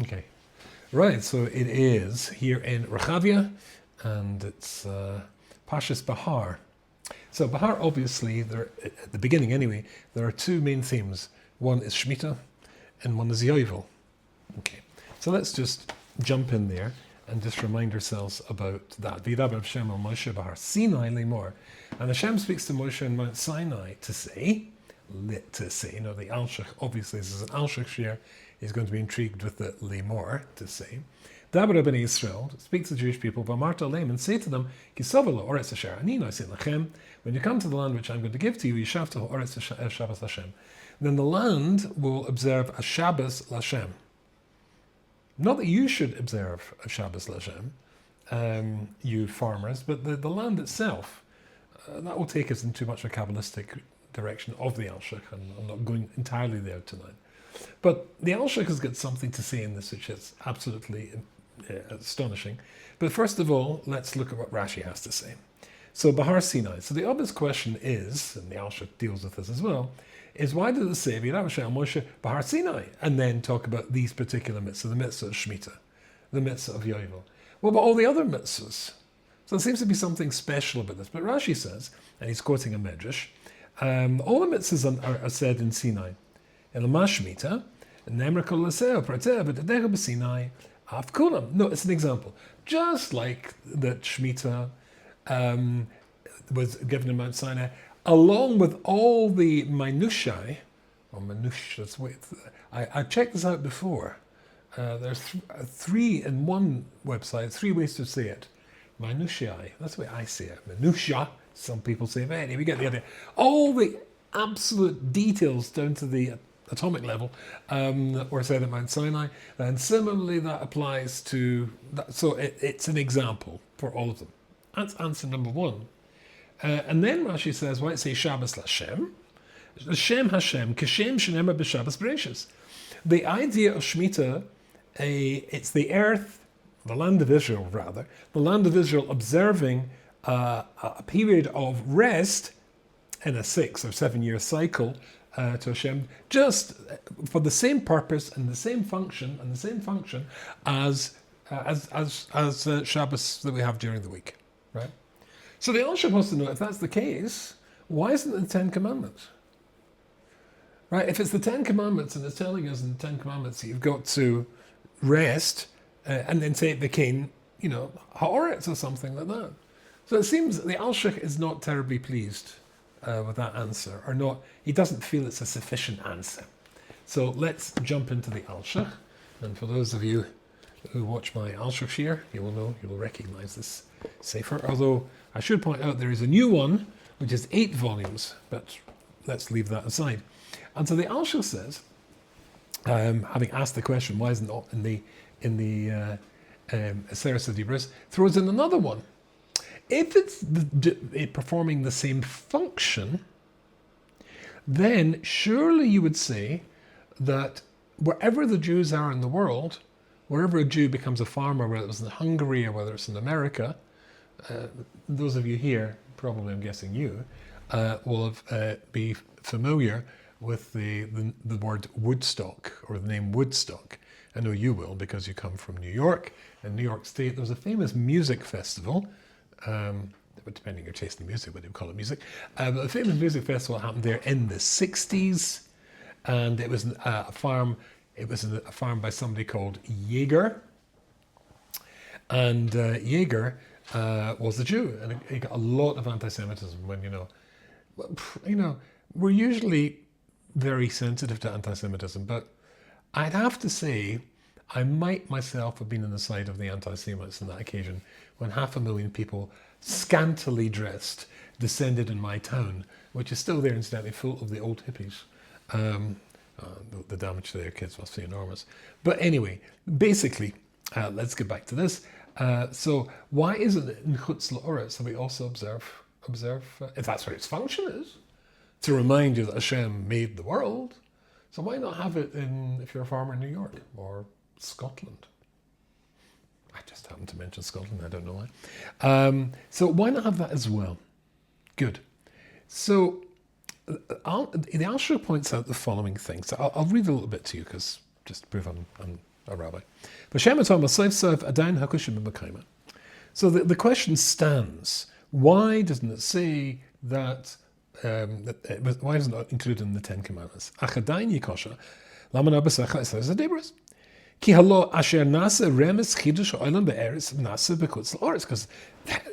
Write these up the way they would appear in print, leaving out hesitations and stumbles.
Okay. Right, so it is here in Rechavia, and it's Parshas Behar. So Behar, obviously, there, at the beginning anyway, there are two main themes. One is Shemitah, and one is Yovel. Okay, so let's just jump in there and just remind ourselves about that. V'yidabel Hashem al Moshe Behar Sinai lemor, and Hashem speaks to Moshe in Mount Sinai to say, the Alshich, obviously this is an Alshich Shiur, he's going to be intrigued with the lemor, to say. Dabar b'nei Yisrael, speak to the Jewish people, v'amarta leim, and say to them, Kisava la'oretz Hashem, ani nosin lachem, when you come to the land which I'm going to give to you, yishavta ha'oretz Shabbos Hashem. Then the land will observe a Shabbos Lashem. Not that you should observe a Shabbos Lashem, you farmers, but the land itself. That will take us in too much of a Kabbalistic direction of the Alshich, and I'm not going entirely there tonight. But the Alshich has got something to say in this which is absolutely astonishing. But first of all, let's look at what Rashi has to say. So Behar Sinai. So the obvious question is, and the Alshich deals with this as well, is why does it say Moshe Behar Sinai and then talk about these particular mitzvahs, the mitzvah of Shemitah, the mitzvah of Yovel? What about all the other mitzvahs? So there seems to be something special about this. But Rashi says, and he's quoting a medrash, all the mitzvahs are said in Sinai. In Lama Shemitah, Nemra Kol Laseo Prater B'Tadega B'Sinai Af Kulam. No, it's an example. Just like that Shemitah was given in Mount Sinai, along with all the minutiae, or minutiae, I checked this out before. There's three in one website, three ways to say it. Minutiae, that's the way I say it. Minutia, some people say, but anyway, we get the idea. All the absolute details down to the atomic level were said at Mount Sinai, and similarly that applies to that. So it's an example for all of them. That's answer number one. And then Rashi says, why it say Shabbos Lashem? Shem Hashem, Kishem Shenema B'Shabbos Bereshis. The idea of Shemitah, it's the earth, the land of Israel rather, the land of Israel observing a period of rest in a 6 or 7 year cycle to Hashem, just for the same purpose and the same function as Shabbos that we have during the week, right? So the Alshich wants to know, if that's the case, why isn't it the Ten Commandments? Right? If it's the Ten Commandments and it's telling us in the Ten Commandments that you've got to rest and then say it became, ha'oretz or something like that. So it seems the Alshich is not terribly pleased with that answer, or not. He doesn't feel it's a sufficient answer. So let's jump into the Alshich. And for those of you who watch my Alshich Shiur, you will recognize this sefer. Although I should point out there is a new one, which is 8 volumes, but let's leave that aside. And so the Alshich says, having asked the question, why isn't it in the Aseret Dibros, throws in another one. If it's performing the same function, then surely you would say that wherever the Jews are in the world, wherever a Jew becomes a farmer, whether it's in Hungary or whether it's in America, those of you here, probably I'm guessing you, will be familiar with the word Woodstock, or the name Woodstock. I know you will, because you come from New York. In New York State, there was a famous music festival, depending on your taste in music, whether you call it music. A famous music festival happened there in the 60s, and it was a farm. It was a farm by somebody called Jaeger, and Jaeger was a Jew, and he got a lot of anti-Semitism. When we're usually very sensitive to anti-Semitism, but I'd have to say I might myself have been on the side of the anti-Semites on that occasion, when 500,000 people, scantily dressed, descended in my town, which is still there incidentally, full of the old hippies. The damage to their kids must be enormous. But anyway, basically, let's get back to this. So why isn't it in Chutz La'oretz that we also observe, if that's what its function is, to remind you that Hashem made the world? So why not have it if you're a farmer in New York or Scotland? I just happened to mention Scotland, I don't know why. So why not have that as well? Good. So the Alshich points out the following things. So I'll read a little bit to you, because just to prove I'm a rabbi. So the question stands: why doesn't it say that? Why isn't it included in the Ten Commandments? Ki halo asher nasa remes chidush olam be'eretz nasa b'chutz la'aretz. Because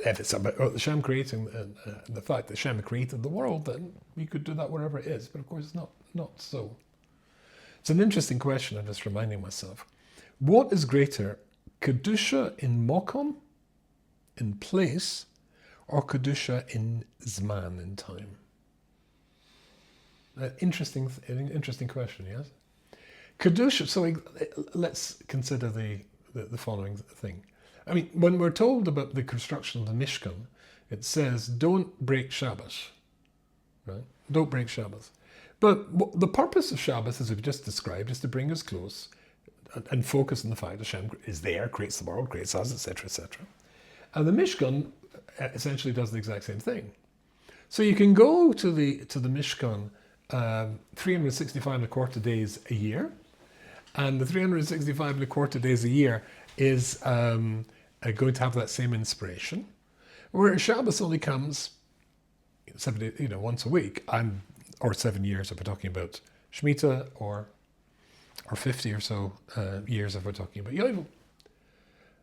if it's about Hashem creating the fact that Hashem created the world, then we could do that wherever it is. But of course, it's not so. It's an interesting question. I'm just reminding myself. What is greater, kedusha in mokom, in place, or kedusha in zman, in time? Interesting question. Yes. Kedusha, so let's consider the following thing. I mean, when we're told about the construction of the Mishkan, it says, don't break Shabbos, right? Don't break Shabbos. But the purpose of Shabbos, as we've just described, is to bring us close and focus on the fact that Hashem is there, creates the world, creates us, etc., etc. And the Mishkan essentially does the exact same thing. So you can go to the Mishkan 365 and a quarter days a year, and the 365 and a quarter days a year is going to have that same inspiration, whereas Shabbos only comes 7 days, once a week, or 7 years if we're talking about Shemitah, or 50 or so years if we're talking about Yovel.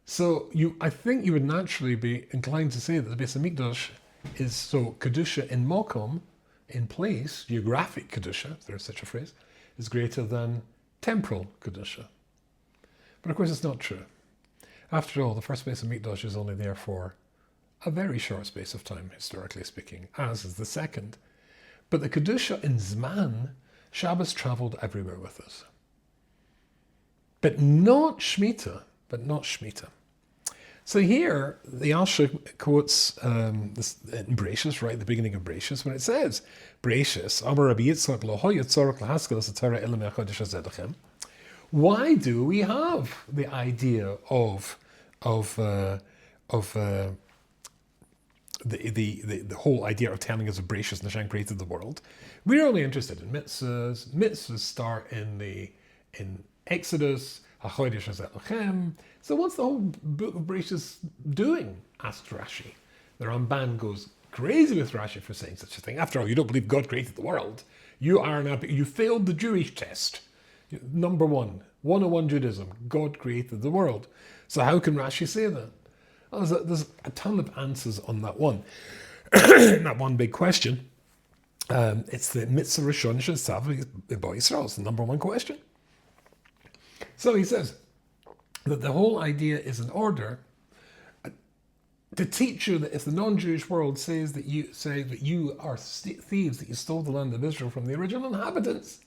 So I think you would naturally be inclined to say that the Beis Hamikdash is so kedusha in mokom, in place, geographic kedusha, if there is such a phrase, is greater than temporal kedusha. But of course it's not true. After all, the first Beis Hamikdash is only there for a very short space of time, historically speaking, as is the second. But the kedusha in Zman, Shabbos travelled everywhere with us. But not Shemitah. So here, the Alsha quotes this in Bereshis, right at the beginning of Bereshis, when it says, Bereshis, Amar Rabbi Yitzchak lo hoya tzorach lahaskal es Torah ela me'achodesh hazeh lechem. Why do we have the idea of the whole idea of telling us of Bereshis and Hashem created the world? We're only interested in mitzvahs. Mitzvahs start in Exodus. HaChodesh hazeh lechem. So what's the whole book of Bereshis doing? Asks Rashi. The Ramban goes crazy with Rashi for saying such a thing. After all, you don't believe God created the world. You failed the Jewish test. Number 101 Judaism. God created the world. So how can Rashi say that? Well, there's a ton of answers on that one. That one big question. It's the mitzvah rishon she'asav b'bo Yisrael. It's the number one question. So he says that the whole idea is an order to teach you that if the non-Jewish world says that you are thieves, that you stole the land of Israel from the original inhabitants,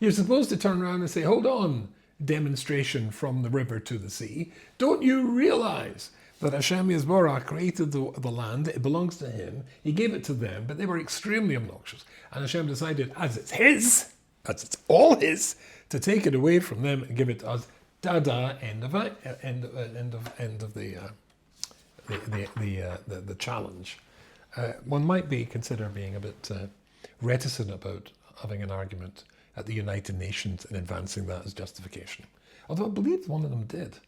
you're supposed to turn around and say, hold on, demonstration from the river to the sea. Don't you realize that Hashem Yisborach created the land, it belongs to him, he gave it to them, but they were extremely obnoxious. And Hashem decided, as it's all his, to take it away from them and give it to us. Dada, end of the challenge. One might consider being a bit reticent about having an argument at the United Nations and advancing that as justification. Although I believe one of them did.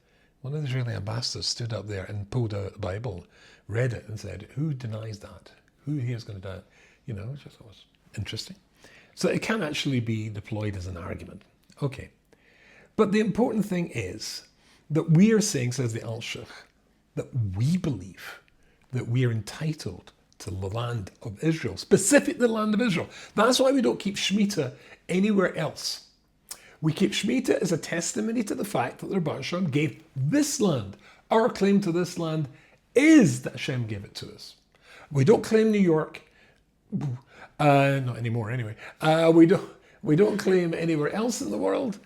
One of the Israeli ambassadors stood up there and pulled out the Bible, read it, and said, "Who denies that? Who here is going to die?" It just was interesting. So it can actually be deployed as an argument. Okay. But the important thing is that we are saying, says the Alshach, that we believe that we are entitled to the land of Israel, specifically the land of Israel. That's why we don't keep Shemitah anywhere else. We keep Shemitah as a testimony to the fact that the Rebbe Hashem gave this land. Our claim to this land is that Hashem gave it to us. We don't claim New York. Not anymore anyway. We don't claim anywhere else in the world.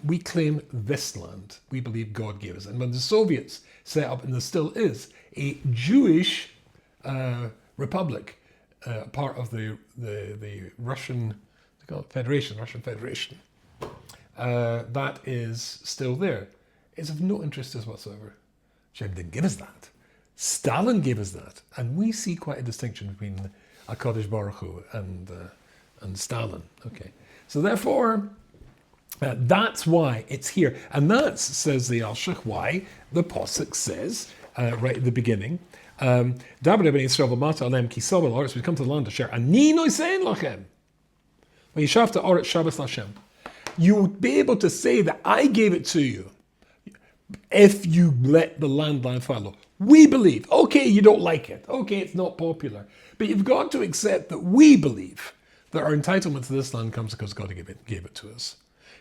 We claim this land. We believe God gave us. And when the Soviets set up, and there still is, a Jewish republic, part of the Russian Federation, that is still there. It's of no interest to us whatsoever. Hashem didn't give us that. Stalin gave us that. And we see quite a distinction between HaKadosh Baruch Hu and Stalin. Okay. So therefore, That's why it's here. And that's, says the Alshach, why the Pasuk says, right at the beginning, Dabar ben Yisrael v'mata alem ki sobel ha'aretz, we come to the land of Asher, ani nosein lachem, v'yishavta ha'aretz Shabbos l'Hashem. You would be able to say that I gave it to you if you let the land lie fallow. We believe. Okay, you don't like it. Okay, it's not popular. But you've got to accept that we believe that our entitlement to this land comes because God gave it to us.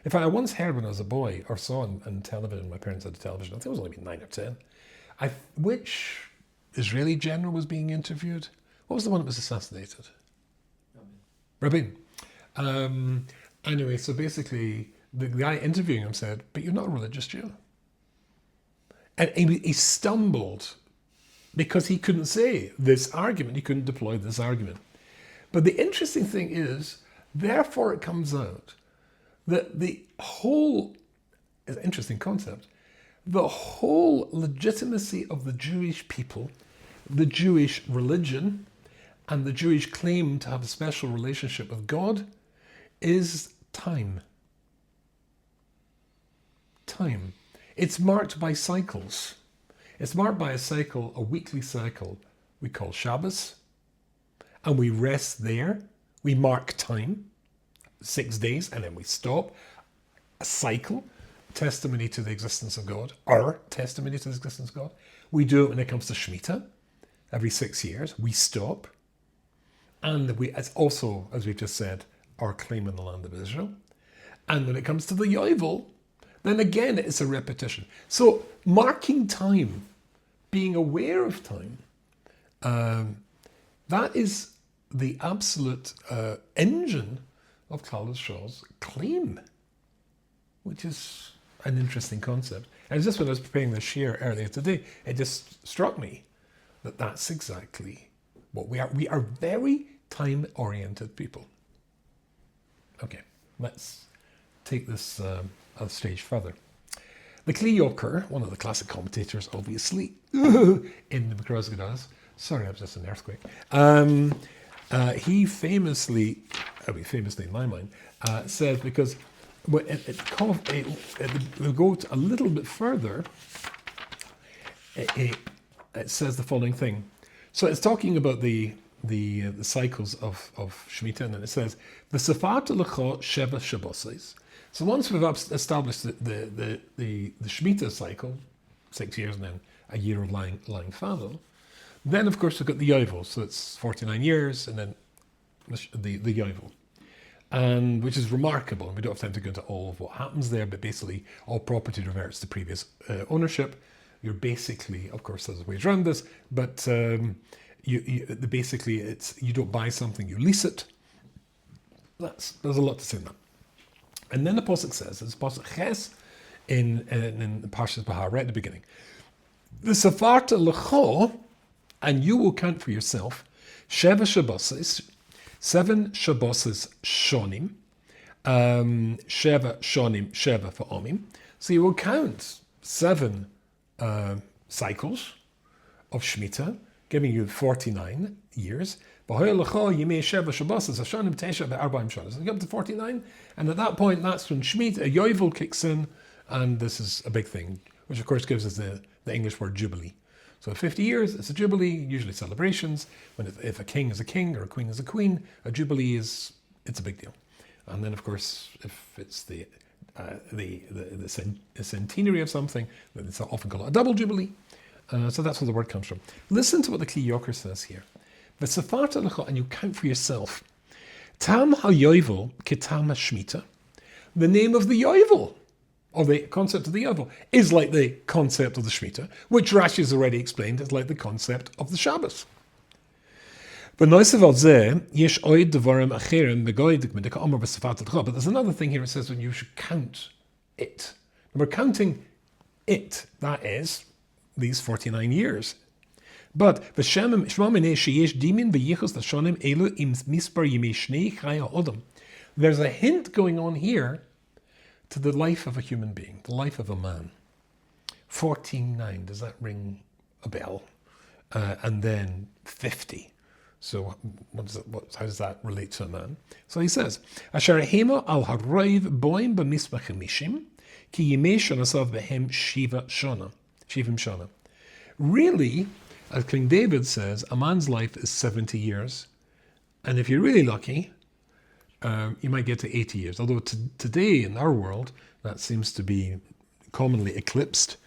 In fact, I once heard when I was a boy, or saw on television, my parents had a television, I think it was only maybe 9 or 10, which Israeli general was being interviewed? What was the one that was assassinated? Rabin. Anyway, so basically, the guy interviewing him said, but you're not a religious Jew. And he stumbled because he couldn't say this argument. He couldn't deploy this argument. But the interesting thing is, therefore it comes out that the whole, is an interesting concept, the whole legitimacy of the Jewish people, the Jewish religion, and the Jewish claim to have a special relationship with God is time. Time. It's marked by cycles. It's marked by a cycle, a weekly cycle we call Shabbos, and we rest there. We mark time, 6 days, and then we stop. A cycle, testimony to the existence of God, our testimony to the existence of God. We do it when it comes to Shemitah, every 6 years. We stop. And it's also, as we've just said, our claim in the land of Israel. And when it comes to the Yovel, then again, it's a repetition. So marking time, being aware of time, that is the absolute engine of Klal Yisrael's claim, which is an interesting concept. And just when I was preparing the Shiur earlier today, it just struck me that that's exactly what we are. We are very time-oriented people. Okay, let's take this a stage further. The Kli Yoker, one of the classic commentators, obviously, in the Mikros Gedas, sorry, I was just an earthquake. He famously in my mind, said, because we'll go a little bit further, it says the following thing. So it's talking about the cycles of Shemitah, and then it says, the Sefarta L'cha Sheva Shabbos. So once we've established the Shemitah cycle, 6 years and then a year of lying fallow, then of course we've got the Yovel, so it's 49 years and then the Yovel, and which is remarkable. And we don't have time to go into all of what happens there, but basically all property reverts to previous ownership. You're basically, of course, there's ways around this, but basically it's you don't buy something, you lease it. There's a lot to say in that. And then the Pasuk says, it's Pasuk Ches in Parshas Behar, right at the beginning. The Sefarta L'cha, and you will count for yourself, Sheva Shabboses, 7 Shabboses Shonim, Sheva Shonim, Sheva for Omim. So you will count 7 cycles of Shemitah, giving you 49 years. So you get up to 49, and at that point, that's when Shemitah, a Yovel kicks in, and this is a big thing, which of course gives us the English word Jubilee. So 50 years, it's a Jubilee, usually celebrations. If a king is a king or a queen is a queen, a Jubilee it's a big deal. And then of course, if it's the centenary of something, then it's often called a double Jubilee. So that's where the word comes from. Listen to what the Kli Yoker says here. V'sefarta l'cha, and you count for yourself. Tam ha-yovel ketam ha-shmita. The name of the Yovel, or the concept of the Yovel, is like the concept of the Shemitah, which Rashi has already explained is like the concept of the Shabbos. But there's another thing here, it says when you should count it. And we're counting it, that is, these 49 years. But there's a hint going on here to the life of a human being, the life of a man. 49, does that ring a bell? And then 50. So how does that relate to a man? So he says, Asher hema al harayv boim b'misbach mishim, ki yimei shonasav behem shivim shana. Really, as King David says, a man's life is 70 years. And if you're really lucky, you might get to 80 years. Although today in our world, that seems to be commonly eclipsed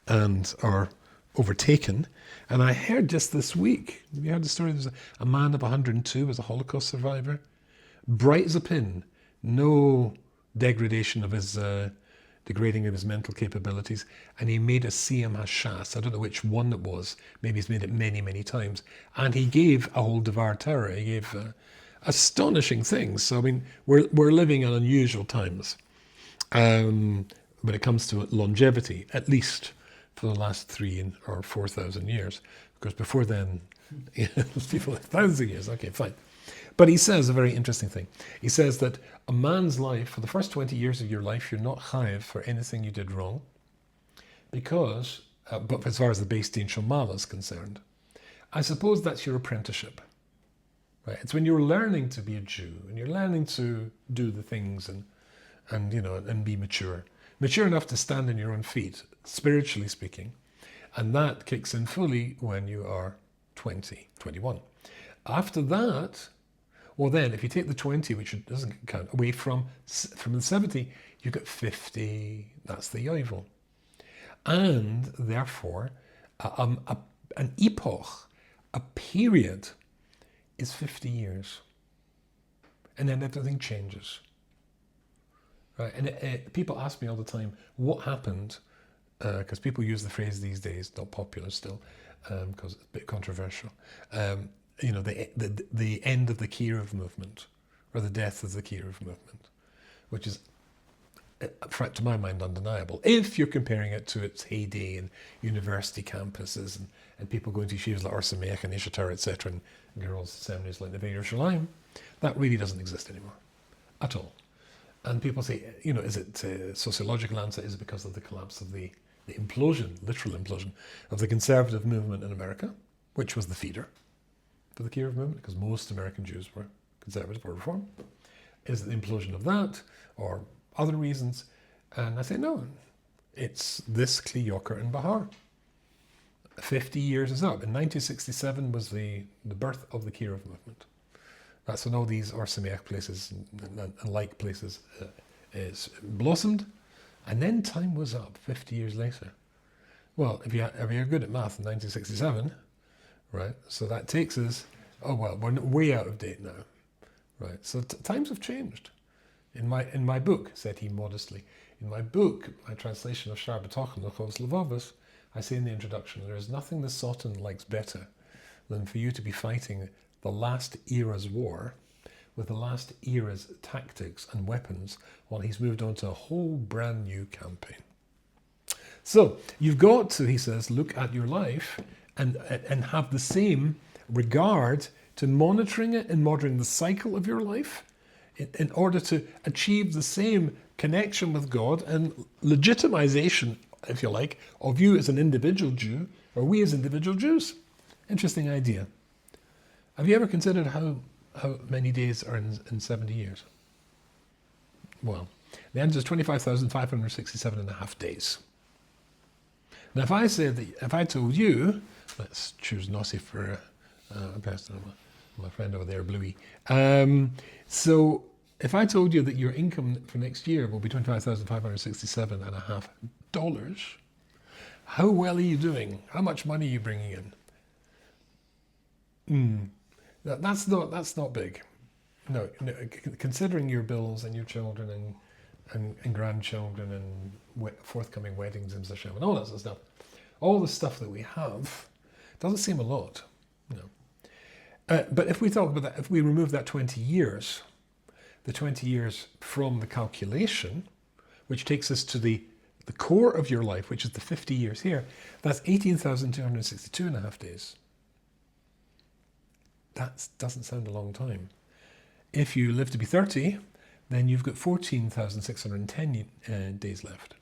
and are overtaken. And I heard just this week, have you heard the story? There's a man of 102 was a Holocaust survivor. Bright as a pin. No degradation of his, degrading of his mental capabilities. And he made a Siyam Hashas. I don't know which one it was. Maybe he's made it many, many times. And he gave a whole Devar Torah. He gave astonishing things. So, I mean, we're living in unusual times. When it comes to longevity, at least for the last 3,000 or 4,000 years, because before then, people had thousands of years. Okay, fine. But he says a very interesting thing. He says that a man's life, for the first 20 years of your life, you're not chayiv for anything you did wrong, because, but as far as the Beis Din Shomal is concerned, I suppose that's your apprenticeship. Right? It's when you're learning to be a Jew, and you're learning to do the things and be mature enough to stand on your own feet, spiritually speaking, and that kicks in fully when you are 20, 21. After that, well then, if you take the 20, which doesn't count, away from the 70, you get 50, that's the yovel. And therefore, an epoch, a period, is 50 years. And then everything changes. Right? And people ask me all the time, what happened? Because people use the phrase these days, not popular still, because it's a bit controversial. The end of the Kiruv movement, or the death of the Kiruv movement, which is, to my mind, undeniable. If you're comparing it to its heyday in university campuses and people going to yeshivas like Or Sameach and Ishatar, etc., and girls' seminaries like the Neve Yerushalayim, that really doesn't exist anymore, at all. And people say, is it a sociological answer? Is it because of the collapse of the implosion, literal implosion, of the conservative movement in America, which was the feeder for the Kiruv movement, because most American Jews were conservative or reform? Is it the implosion of that, or other reasons? And I say, no, it's this Kli Yoker and Behar. 50 years is up. In 1967 was the birth of the Kiruv movement. That's when all these Or Sameach places and like places is blossomed. And then time was up 50 years later. Well, if you're good at math in 1967, right, so that takes us, we're way out of date now. Right, so times have changed. In my book, said he modestly, in my book, my translation of Shar B'Tochen, L'Chovos Levavos, I say in the introduction, there is nothing the Sultan likes better than for you to be fighting the last era's war with the last era's tactics and weapons while he's moved on to a whole brand new campaign. So you've got to, he says, look at your life and have the same regard to monitoring it and monitoring the cycle of your life in order to achieve the same connection with God and legitimization, if you like, of you as an individual Jew, or we as individual Jews. Interesting idea. Have you ever considered how many days are in 70 years? Well, the answer is 25,567 and a half days. Now, if I told you, let's choose Nossi for a person, my friend over there, Bluey. So if I told you that your income for next year will be $25,567 and a half, how well are you doing? How much money are you bringing in? That's not big. No, considering your bills and your children and grandchildren and forthcoming weddings and Hashem and all that sort of stuff, all the stuff that we have doesn't seem a lot. No. But if we talk about that, if we remove that 20 years, the 20 years from the calculation, which takes us to the core of your life, which is the 50 years here, that's 18,262 and a half days. That doesn't sound a long time. If you live to be 30, then you've got 14,610 days left.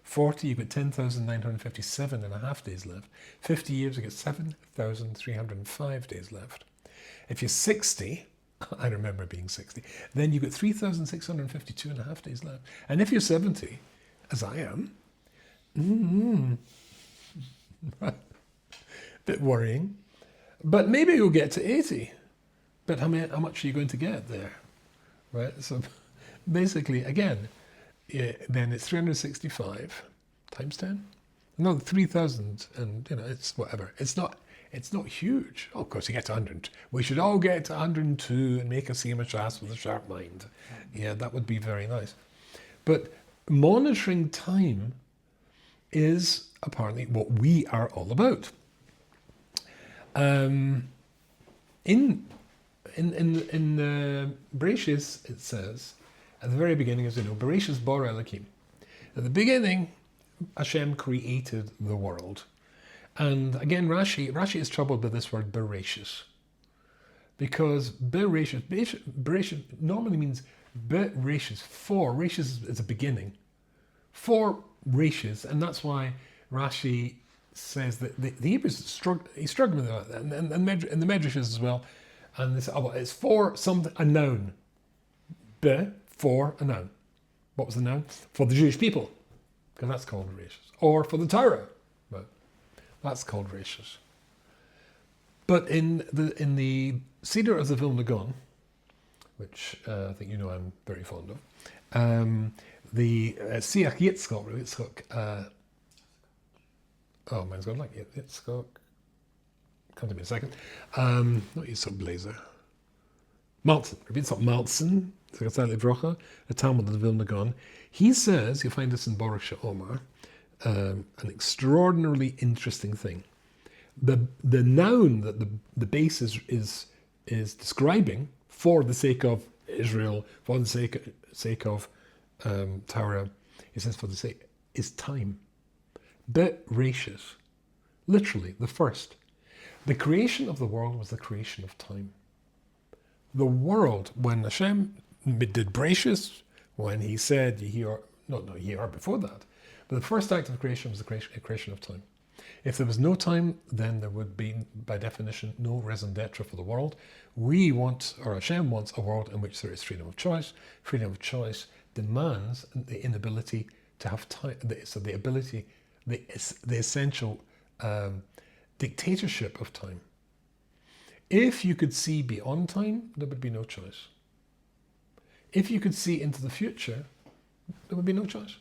40, you've got 10,957 and a half days left. 50 years, you've got 7,305 days left. If you're 60, I remember being 60, then you've got 3,652 and a half days left. And if you're 70, as I am, a bit worrying, but maybe you'll get to 80. But how much are you going to get there? Right? So basically, again, then it's 365 times 10. No, 3,000, and it's whatever. It's not huge. Oh, of course, you get to 100. We should all get to 102 and make a Siyam Shas with a sharp mind. Yeah, that would be very nice. But monitoring time is apparently what we are all about. In Bereshis, it says at the very beginning, as you know, Bereshis bara Elokim. At the beginning, Hashem created the world. And again, Rashi is troubled by this word Bereshis. Because Bereshis normally means Bereshis, for. Reshis is a beginning. For Reshis, and that's why Rashi says that the Hebrews struggling with that, and the Medrashes as well. And they say, oh, well, it's for something, a noun. For a noun. What was the noun? For the Jewish people, because that's called Reshis. Or for the Torah, but that's called Reshis. But in the Seder of the Vilna Gaon, which I think I'm very fond of, the Siach Yitzchok, mine's gone like Yitzchok. Come to me a second. Not Yitzchok Blazer. Maltzen. Rabbi Yitzchok Maltzen, a Talmud of the Vilna Gaon. He says, you'll find this in Baruch She'omar, an extraordinarily interesting thing. The noun that the base is describing for the sake of Israel, for the sake of Torah, he says for the sake, is time. Bereshis, literally the first. The creation of the world was the creation of time. The world, when Hashem did Bereshis, when he said, Yehi before that, but the first act of creation was the creation of time. If there was no time, then there would be, by definition, no raison d'etre for the world. We want, or Hashem wants, a world in which there is freedom of choice. Freedom of choice demands the inability to have time, the essential dictatorship of time. If you could see beyond time, there would be no choice. If you could see into the future, there would be no choice.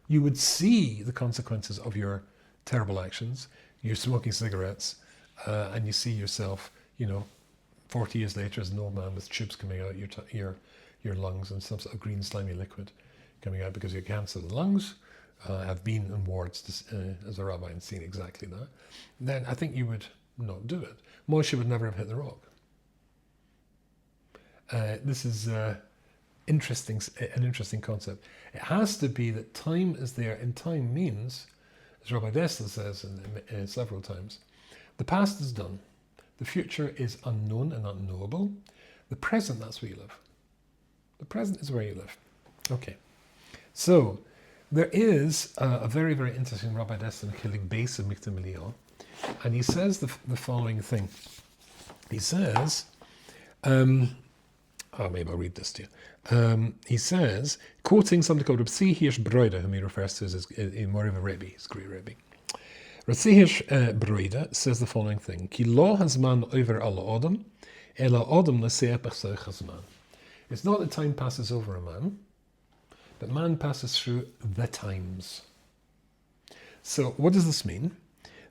You would see the consequences of your terrible actions. You're smoking cigarettes, and you see yourself, 40 years later as an old man with tubes coming out your lungs and some sort of green slimy liquid coming out because you have cancer of the lungs. I've been in wards as a rabbi and seen exactly that. Then I think you would not do it. Moshe would never have hit the rock. This is an interesting concept. It has to be that time is there, and time means, as Rabbi Dessler says several times, the past is done. The future is unknown and unknowable. The present, that's where you live. The present is where you live. Okay. So, there is a very, very interesting Rabbi Dessler killing base of Miktam Eliyahu, and he says the following thing. He says, maybe I'll read this to you. He says, quoting something called Rabbi Hirsch Broida, whom he refers to as Moriva Rebbe, his great Rebbe. Rabbi Hirsch Broida says the following thing: Ki lo hazman over ala adam, ela adam l'seach b'chsoich hazman. It's not that time passes over a man, but man passes through the times. So what does this mean?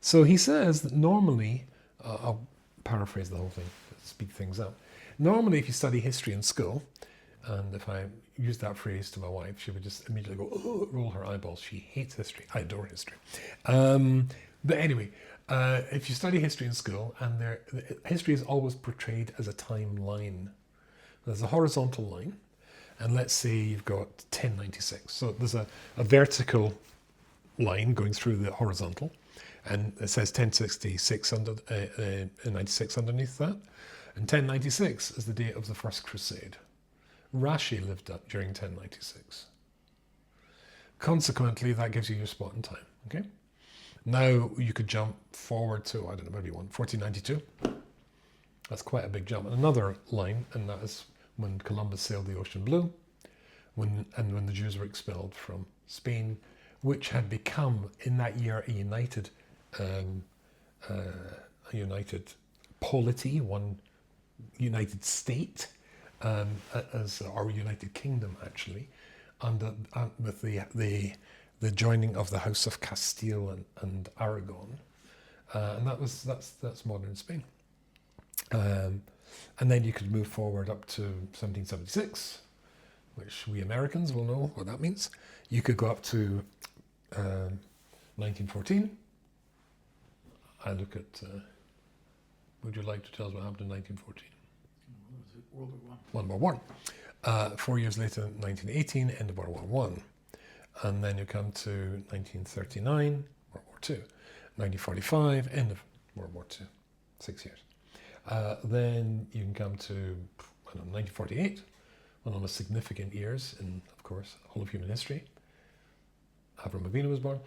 So he says that normally, I'll paraphrase the whole thing, speed things up. Normally, if you study history in school, and if I use that phrase to my wife, she would just immediately go, oh, roll her eyeballs. She hates history. I adore history. But anyway, if you study history in school, and history is always portrayed as a timeline. There's a horizontal line, and let's say you've got 1096. So there's a vertical line going through the horizontal, and it says 1066 96 underneath that. And 1096 is the date of the First Crusade. Rashi lived up during 1096. Consequently, that gives you your spot in time. Okay. Now you could jump forward to, I don't know, maybe 1492. That's quite a big jump. And another line, and that is when Columbus sailed the ocean blue, when the Jews were expelled from Spain, which had become in that year a united polity, one united state, as our United Kingdom actually, with the joining of the House of Castile and Aragon, and that's modern Spain. And then you could move forward up to 1776, which we Americans will know what that means. You could go up to 1914. I look at, would you like to tell us what happened in 1914? World War One. World War One. 4 years later, 1918, end of World War One. And then you come to 1939, World War Two. 1945, end of World War Two. 6 years. Then you can come to 1948, one of the significant years in, of course, the whole of human history. Avram Avinu was born.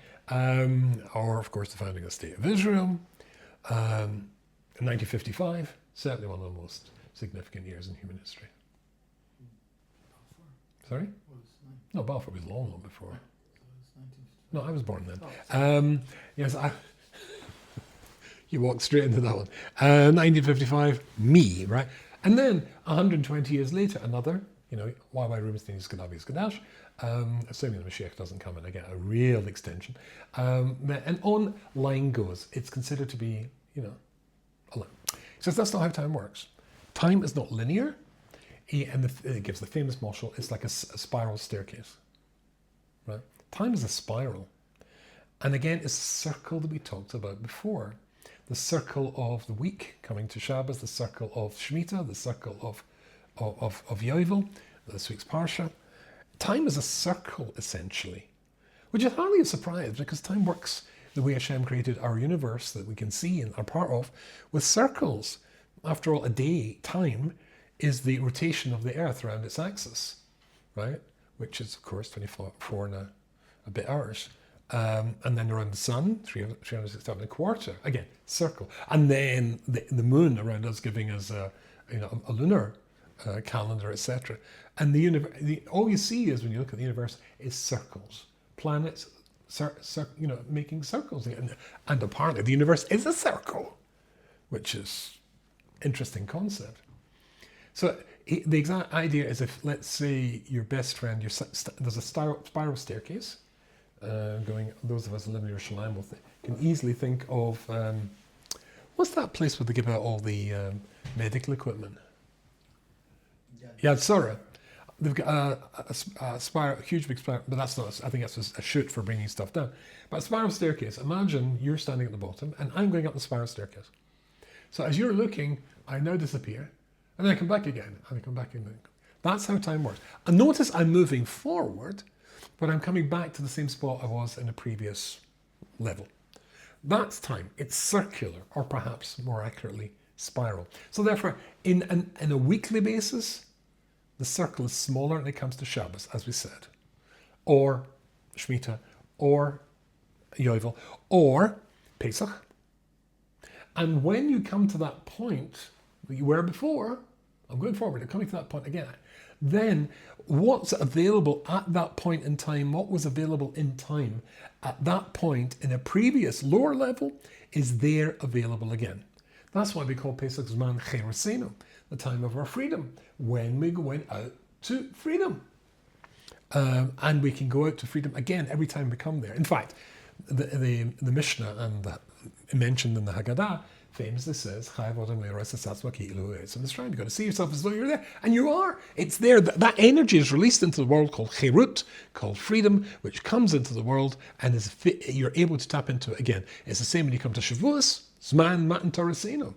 Or, of course, the founding of the State of Israel. In 1955, certainly one of the most significant years in human history. Balfour Sorry? was No, Balfour was long, long before. so it's 1950. No, I was born then. Oh, Yes, you walked straight into that one. 1955, me, right? And then 120 years later, another, why Rubinstein is Skadash, assuming the Mashiach doesn't come and I get a real extension. And on line goes. It's considered to be, a line. He says that's not how time works. Time is not linear. And it gives the famous marshal, it's like a spiral staircase, right? Time is a spiral. And again, it's a circle that we talked about before. The circle of the week coming to Shabbos, the circle of Shemitah, the circle of Yovel, this week's Parsha. Time is a circle, essentially, which is hardly a surprise because time works the way Hashem created our universe that we can see and are part of with circles. After all, a day, time, is the rotation of the earth around its axis, right? Which is, of course, 24 and a bit hours. And then around the sun, 367 and a quarter. Again, circle. And then the moon around us giving us a lunar calendar, etc. And all you see is when you look at the universe is circles. Planets, making circles. And apparently the universe is a circle, which is interesting concept. So the exact idea is if, let's say, your best friend, there's a spiral staircase going. Those of us who live in Yerushalayim can easily think of what's that place where they give out all the medical equipment? Yad Sarah. They've got a spiral, a huge big spiral, but that's not. I think that's a chute for bringing stuff down. But a spiral staircase. Imagine you're standing at the bottom, and I'm going up the spiral staircase. So as you're looking, I now disappear. And then I come back again, and I come back again. That's how time works. And notice I'm moving forward, but I'm coming back to the same spot I was in a previous level. That's time. It's circular, or perhaps more accurately, spiral. So therefore, in a weekly basis, the circle is smaller when it comes to Shabbos, as we said, or Shemitah, or Yovel, or Pesach. And when you come to that point that you were before, I'm going forward, I'm coming to that point again, then what's available at that point in time, what was available in time at that point in a previous lower level is there available again. That's why we call Pesach Zman Cherosenu, the time of our freedom, when we go out to freedom. And we can go out to freedom again every time we come there. In fact, the Mishnah and mentioned in the Haggadah famously says, you've got to see yourself as though you're there. And you are. It's there. That energy is released into the world called Cherut, called freedom, which comes into the world and you're able to tap into it again. It's the same when you come to Shavuos, Zman Matan Torasenu.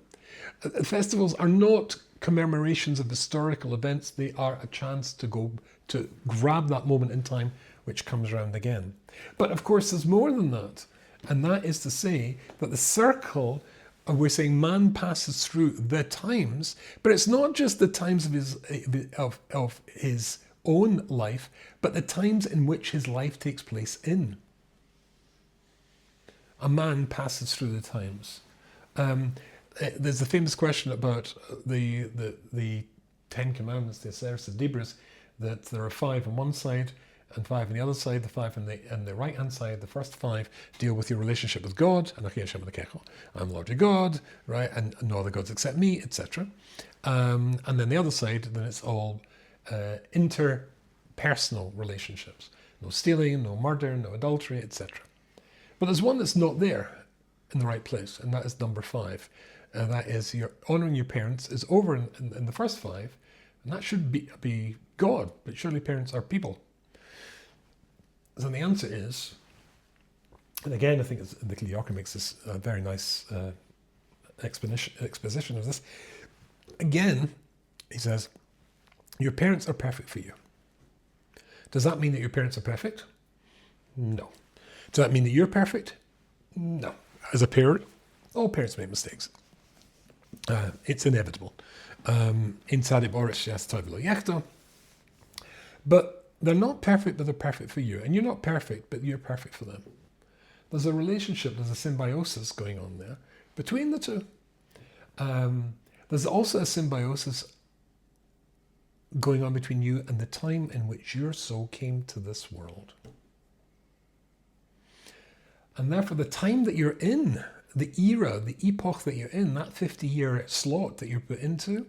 Festivals are not commemorations of historical events. They are a chance to grab that moment in time which comes around again. But of course, there's more than that. And that is to say that the circle, we're saying man passes through the times, but it's not just the times of his own life, but the times in which his life takes place in. A man passes through the times. there's a famous question about the Ten Commandments, the Aseret Dibros, that there are 5 on one side and 5 on the other side. The 5 on the right hand side, the first 5 deal with your relationship with God, and I'm Lord your God, right, and no other gods except me, etc. And then the other side, then it's all interpersonal relationships. No stealing, no murder, no adultery, etc. But there's one that's not there in the right place, and that is number 5. That is, your honouring your parents is over in the first 5, and that should be God, but surely parents are people. So the answer is, and again, I think the Kliyaka makes this very nice exposition of this. Again, he says, your parents are perfect for you. Does that mean that your parents are perfect? No. Does that mean that you're perfect? No. As a parent, all parents make mistakes. It's inevitable. But they're not perfect, but they're perfect for you. And you're not perfect, but you're perfect for them. There's a relationship, there's a symbiosis going on there between the two. There's also a symbiosis going on between you and the time in which your soul came to this world. And therefore, the time that you're in, the era, the epoch that you're in, that 50-year slot that you're put into,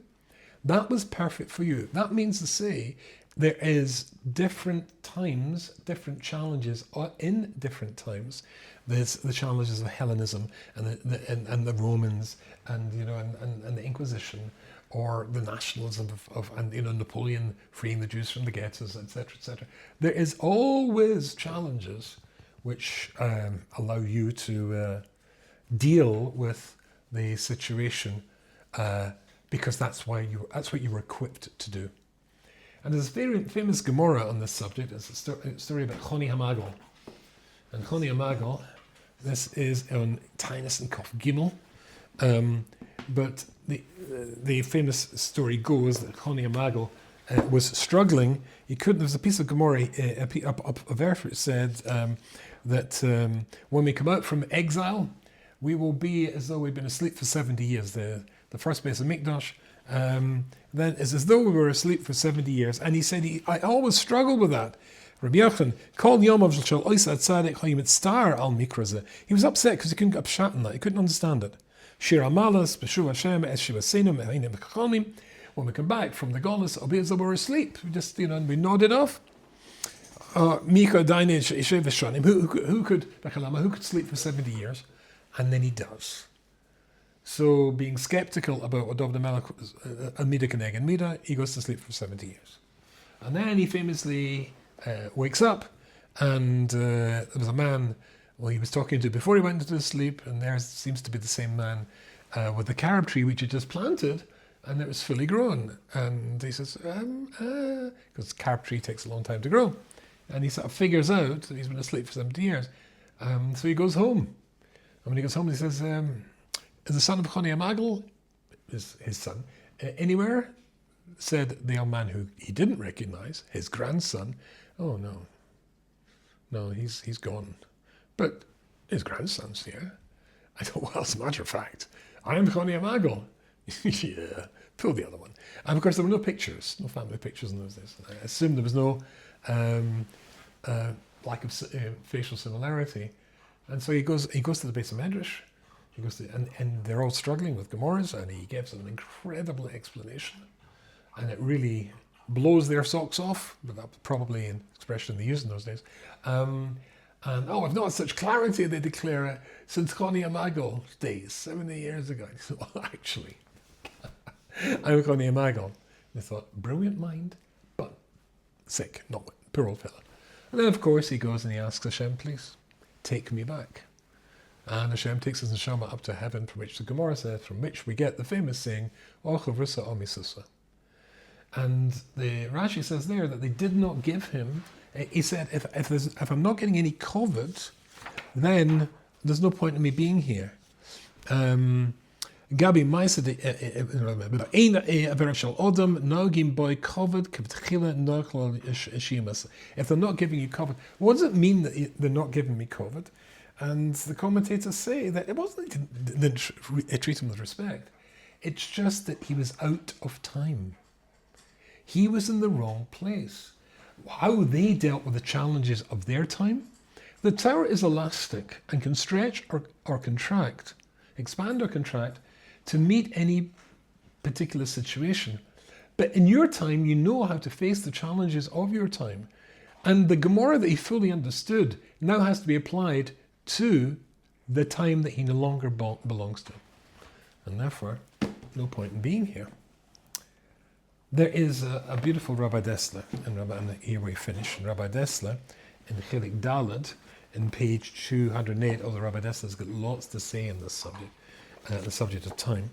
that was perfect for you. That means to say there is different times, different challenges in different times. There's the challenges of Hellenism and the Romans and the Inquisition, or the nationalism of Napoleon freeing the Jews from the ghettos, etc., etc. There is always challenges which allow you to deal with the situation, because that's what you were equipped to do. And there's a very famous Gemara on this subject. It's a story about Choni Hamagel. And Choni Hamagel, this is on Tainus and Kof Gimel. But the famous story goes that Choni Hamagel was struggling. He couldn't. There was a piece of Gemara, a verse which said that when we come out from exile, we will be as though we've been asleep for 70 years. The first base of Mikdash. Then it's as though we were asleep for 70 years. And he said, I always struggled with that. Rabbi Yochanan called Yom Shal Oisa Tzadik Hayim Star Al Mikraze. He was upset because he couldn't get upshat in that. He couldn't understand it. Shir Amalas, Beshu Hashem, Eshivasenu, Mehinim Chachonim. When we come back from the Golas, it'll be as though we were asleep. We just, we nodded off. Mika Daine Ishev Shanim. Who could sleep for 70 years? And then he does. So, being skeptical about what Dov the Melech Amida Keneg and Mida, he goes to sleep for 70 years. And then he famously wakes up, and there was a man he was talking to before he went into sleep, and there seems to be the same man with the carob tree which he just planted, and it was fully grown. And he says, because carob tree takes a long time to grow. And he sort of figures out that he's been asleep for 70 years. So he goes home. And when he goes home, he says, is the son of Choni Hamagel, his son, anywhere? Said the young man who he didn't recognize, his grandson. Oh, no, he's gone. But his grandson's here. I thought, well, as a matter of fact, I am Choni Hamagel. Yeah, pull the other one. And of course, there were no pictures, no family pictures in those days. I assume there was no lack of facial similarity. And so he goes to the base of Medrash. He goes to, and they're all struggling with Gemaras, and he gives them an incredible explanation, and it really blows their socks off. But that's probably an expression they used in those days. And I've not had such clarity, they declare, since Choni Hamagel's days, 70 years ago. He said, well, actually, I'm Choni Hamagel. They thought, brilliant mind, but sick, not poor old fella. And then, of course, he goes and he asks Hashem, please, take me back. And Hashem takes his neshama up to heaven, from which the Gemara says, from which we get the famous saying, O Chavrusa O Misusa. And the Rashi says there that they did not give him. He said, if I'm not getting any COVID, then there's no point in me being here. Gabi Maisa Odom Nogim Boy COVID If they're not giving you COVID, what does it mean that they're not giving me COVID? And the commentators say that it wasn't that he didn't treat him with respect. It's just that he was out of time. He was in the wrong place. How they dealt with the challenges of their time. The Torah is elastic and can stretch or contract, expand or contract, to meet any particular situation. But in your time, you know how to face the challenges of your time. And the Gemara that he fully understood now has to be applied to the time that he no longer belongs to. And therefore, no point in being here. There is a beautiful Rabbi Dessler, and here we finish, in Rabbi Dessler, in Chelik Daled, in page 208, although Rabbi Dessler's got lots to say in this subject, the subject of time.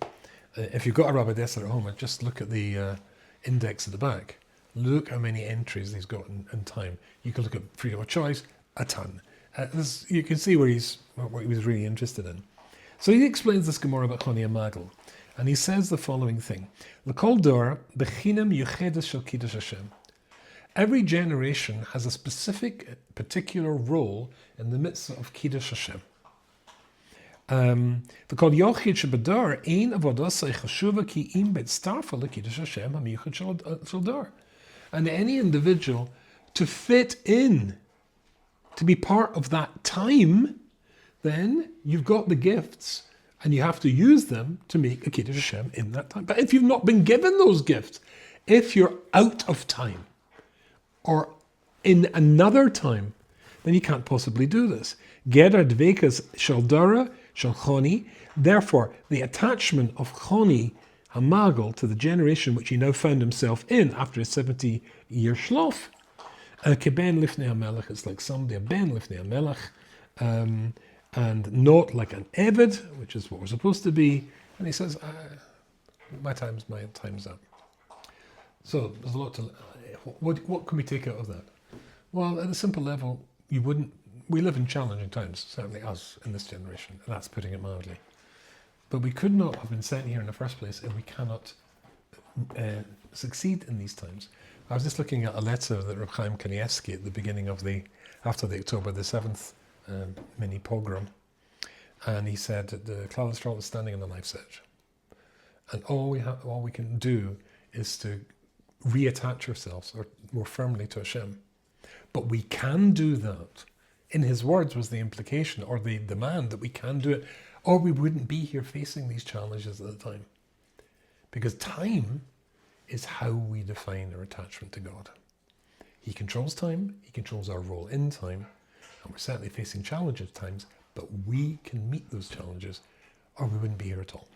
If you've got a Rabbi Dessler at home, just look at the index at the back. Look how many entries he's got in time. You can look at freedom of choice, a ton. You can see what he was really interested in. So he explains this Gemara about Choni Magel. And he says the following thing. L'kol dor bechinam yuchedes shel kiddush Hashem. Every generation has a specific, particular role in the mitzvah of kiddush Hashem. L'kol yochid shebador ein avodasei chashuva ki im betztarfa lekiddush Hashem hamiyuchad shel dor. And any individual to fit in, to be part of that time, then you've got the gifts. And you have to use them to make a Kiddush Hashem in that time. But if you've not been given those gifts, if you're out of time or in another time, then you can't possibly do this. Geder dvekas shaldara shalchoni. Therefore, the attachment of Choni Hamagel to the generation which he now found himself in after a 70-year shlof. Keben lifnei hamelech. It's like somebody, a ben lifnei hamelech. And not like an Eved, which is what we're supposed to be. And he says, my time's up. So there's a lot to... What can we take out of that? Well, at a simple level, we live in challenging times, certainly us in this generation, and that's putting it mildly. But we could not have been sent here in the first place if we cannot succeed in these times. I was just looking at a letter that Reb Chaim Kanievsky at the beginning of after the October the 7th mini pogrom, and he said that the Klal Yisrael was standing on the knife's edge, and all we can do is to reattach ourselves or more firmly to Hashem. But we can do that. In his words was the implication or the demand that we can do it, or we wouldn't be here facing these challenges at the time. Because time is how we define our attachment to God. He controls time, he controls our role in time, and we're certainly facing challenges at times, but we can meet those challenges or we wouldn't be here at all.